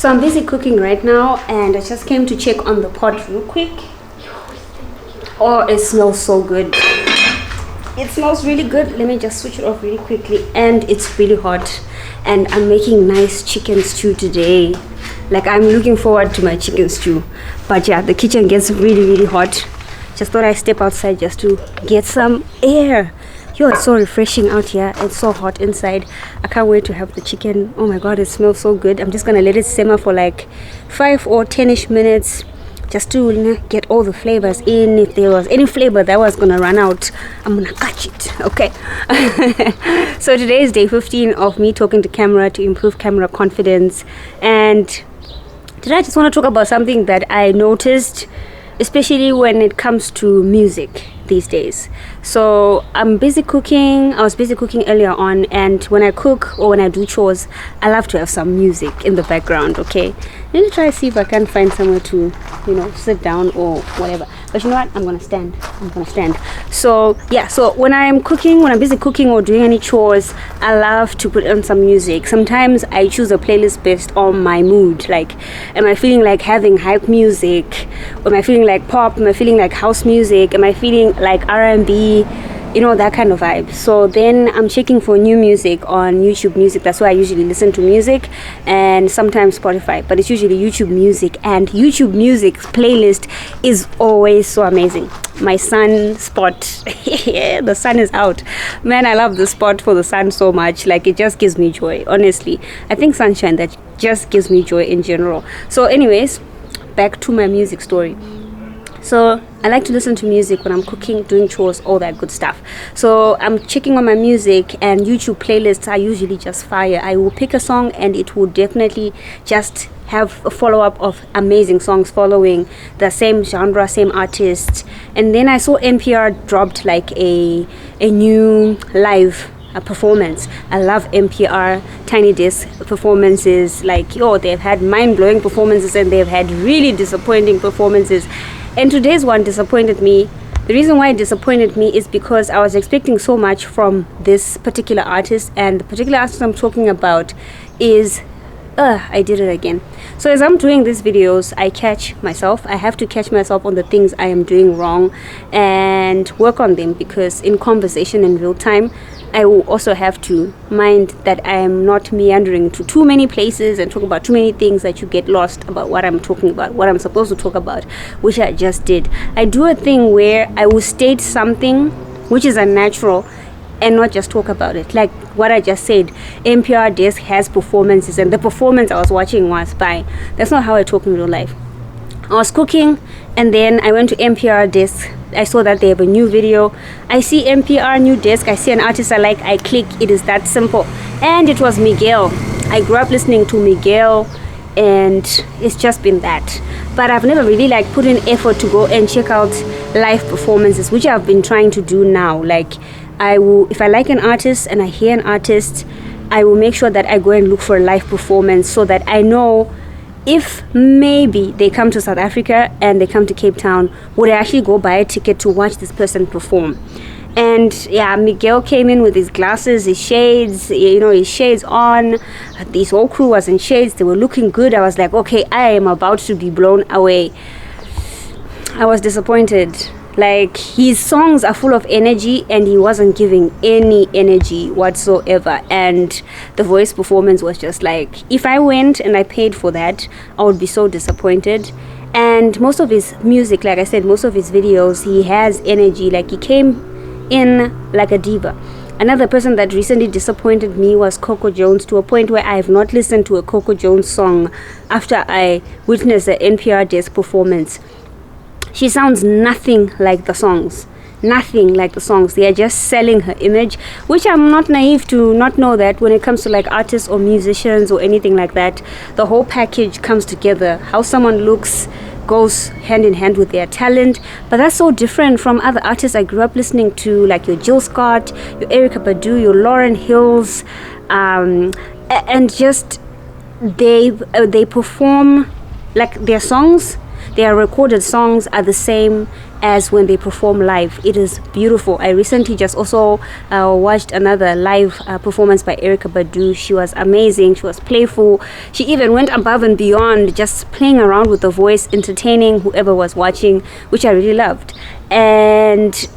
So I'm busy cooking right now and I just came to check on the pot real quick. Oh, it smells so good. It smells really good. Let me just switch it off really quickly. And it's really hot. And I'm making nice chicken stew today. Like, I'm looking forward to my chicken stew. But yeah, the kitchen gets really hot. Just thought I'd step outside just to get some air. Yo, it's so refreshing out here. It's so hot inside. I can't wait to have the chicken. Oh my god, it smells so good. I'm just gonna let it simmer for like 5 or 10ish minutes just to get all the flavors in. If there was any flavor that was gonna run out, I'm gonna catch it. Okay. So today is day 15 of me talking to camera to improve camera confidence. And today I just want to talk about something that I noticed, especially when it comes to music these days. So I'm busy cooking. I was busy cooking earlier on, and when I cook or when I do chores, I love to have some music in the background. Okay, let me try to see if I can find somewhere to sit down or whatever. But you know what, I'm gonna stand. So yeah, so when I'm busy cooking or doing any chores, I love to put on some music. Sometimes I choose a playlist based on my mood. Like, am I feeling like having hype music? Am I feeling like pop? Am I feeling like house music? Am I feeling like R&B? That kind of vibe. So then I'm checking for new music on YouTube Music. That's why I usually listen to music, and sometimes Spotify, but it's usually YouTube Music. And YouTube Music's playlist is always so amazing. My sun spot, the sun is out, man. I love the spot for the sun so much. Like, it just gives me joy, honestly. I think sunshine, that just gives me joy in general. So anyways, back to my music story. So I like to listen to music when I'm cooking, doing chores, all that good stuff. So I'm checking on my music, and YouTube playlists are usually just fire. I will pick a song and it will definitely just have a follow-up of amazing songs following the same genre, same artist. And then I saw NPR dropped like a new live performance. I love NPR Tiny Desk performances. Like, they've had mind-blowing performances and they've had really disappointing performances. And today's one disappointed me. The reason why it disappointed me is because I was expecting so much from this particular artist, and the particular artist I'm talking about is I did it again. So as I'm doing these videos, I catch myself. I have to catch myself on the things I am doing wrong and work on them, because in conversation in real time, I will also have to mind that I am not meandering to too many places and talk about too many things that you get lost about what I'm talking about, what I'm supposed to talk about, which I just did. I do a thing where I will state something which is unnatural and not just talk about it. Like what I just said, NPR Desk has performances, and the performance I was watching was by. That's not how I talk in real life. I was cooking, and then I went to NPR Desk. I saw that they have a new video. I see NPR new desk. I see an artist I like. I click. It is that simple. And it was Miguel. I grew up listening to Miguel, and it's just been that. But I've never really put in effort to go and check out live performances, which I've been trying to do now. Like, I will, if I like an artist and I hear an artist, I will make sure that I go and look for a live performance, so that I know if maybe they come to South Africa and they come to Cape Town, would I actually go buy a ticket to watch this person perform? And yeah, Miguel came in with his glasses, his shades, his shades on. This whole crew was in shades. They were looking good. I was like, okay, I am about to be blown away. I was disappointed. Like, his songs are full of energy, and he wasn't giving any energy whatsoever. And the voice performance was just like, if I went and I paid for that, I would be so disappointed. And most of his music, like I said, most of his videos, he has energy. Like, he came in like a diva. Another person that recently disappointed me was Coco Jones, to a point where I have not listened to a Coco Jones song after I witnessed the NPR Desk performance. She sounds nothing like the songs. Nothing like the songs. They are just selling her image, which I'm not naive to not know that when it comes to artists or musicians or anything like that, the whole package comes together. How someone looks goes hand in hand with their talent. But that's so different from other artists I grew up listening to, like your Jill Scott, your Erykah Badu, your Lauryn Hills, and just they perform like their songs. their recorded songs are the same as when they perform live. It is beautiful. I recently just also watched another live performance by Erykah Badu. She was amazing. She was playful. She even went above and beyond, just playing around with the voice, entertaining whoever was watching, which I really loved. And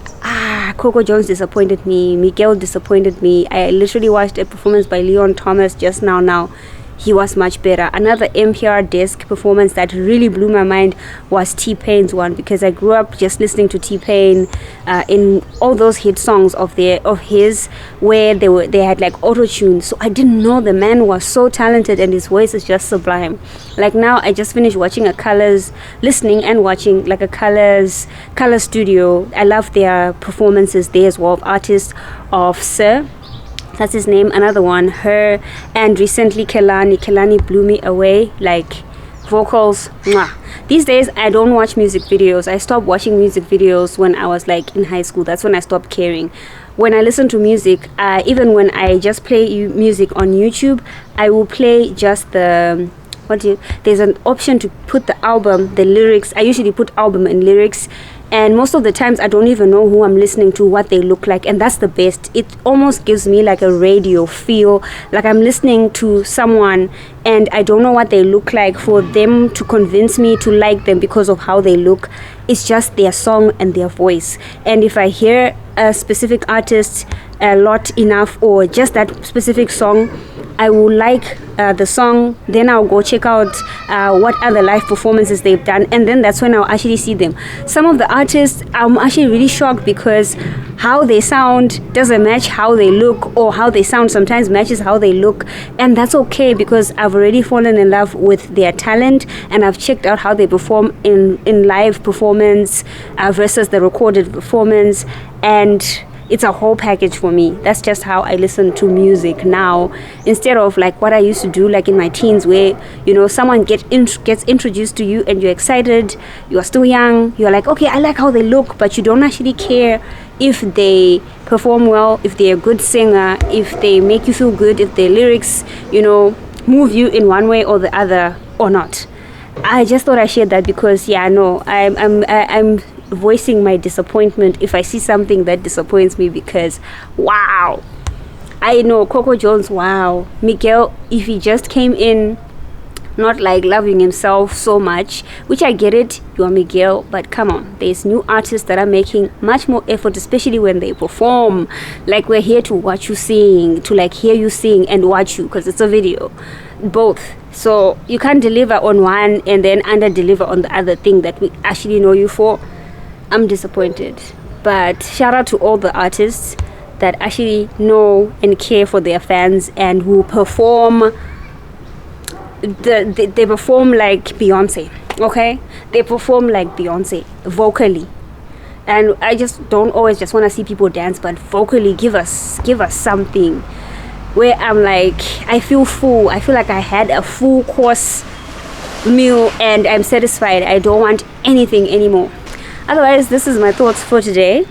Coco Jones disappointed me. Miguel disappointed me. I literally watched a performance by Leon Thomas just now. He was much better. Another NPR desk performance that really blew my mind was T-Pain's one, because I grew up just listening to T-Pain in all those hit songs of his where they had like auto-tune. So I didn't know the man was so talented, and his voice is just sublime. Like now I just finished watching listening and watching like a Color Studio. I love their performances there as well, of artists of Sir. That's his name. Another one, her, and recently Kelani blew me away. Like vocals, mwah. These days I don't watch music videos. I stopped watching music videos when I was like in high school. That's when I stopped caring. When I listen to music, even when I just play music on YouTube, I will play just there's an option to put the album, the lyrics. I usually put album and lyrics, and most of the times I don't even know who I'm listening to, what they look like, and that's the best. It almost gives me like a radio feel, like I'm listening to someone and I don't know what they look like, for them to convince me to like them because of how they look. It's just their song and their voice. And if I hear a specific artist a lot enough, or just that specific song, I will like the song, then I'll go check out what other live performances they've done, and then that's when I'll actually see them. Some of the artists, I'm actually really shocked because how they sound doesn't match how they look, or how they sound sometimes matches how they look, and that's okay because I've already fallen in love with their talent, and I've checked out how they perform in live performance versus the recorded performance, and it's a whole package for me. That's just how I listen to music now, instead of like what I used to do like in my teens, where someone gets introduced to you and you're excited, you're still young, you're like, okay, I like how they look, but you don't actually care if they perform well, if they're a good singer, if they make you feel good, if their lyrics move you in one way or the other or not. I just thought I shared that because I'm voicing my disappointment if I see something that disappoints me, because wow, I know Coco Jones, wow, Miguel, if he just came in not like loving himself so much, which I get it, you are Miguel, but come on, there's new artists that are making much more effort, especially when they perform. Like, we're here to watch you sing, to like hear you sing and watch you, because it's a video, both. So you can't deliver on one and then under deliver on the other thing that we actually know you for. I'm disappointed, but shout out to all the artists that actually know and care for their fans, and who perform they perform like Beyonce. Okay, they perform like Beyonce vocally, and I just don't always just want to see people dance, but vocally give us something where I'm like, I feel full. I feel like I had a full course meal and I'm satisfied. I don't want anything anymore. Otherwise, this is my thoughts for today.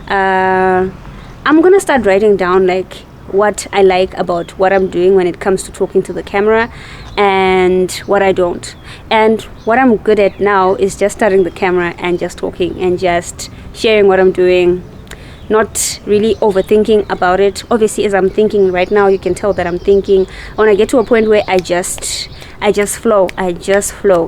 I'm gonna start writing down like what I like about what I'm doing when it comes to talking to the camera, and what I don't. And what I'm good at now is just starting the camera and just talking and just sharing what I'm doing, not really overthinking about it. Obviously, as I'm thinking right now, you can tell that I'm thinking. When I get to a point where I just flow.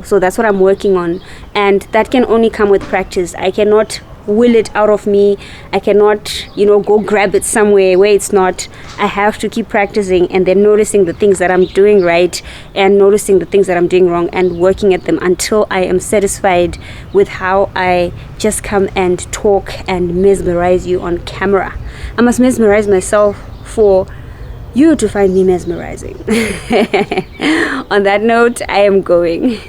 So that's what I'm working on, and that can only come with practice. I cannot will it out of me. I cannot go grab it somewhere where it's not. I have to keep practicing, and then noticing the things that I'm doing right and noticing the things that I'm doing wrong, and working at them until I am satisfied with how I just come and talk and mesmerize you on camera. I must mesmerize myself for you to find me mesmerizing. On that note, I am going.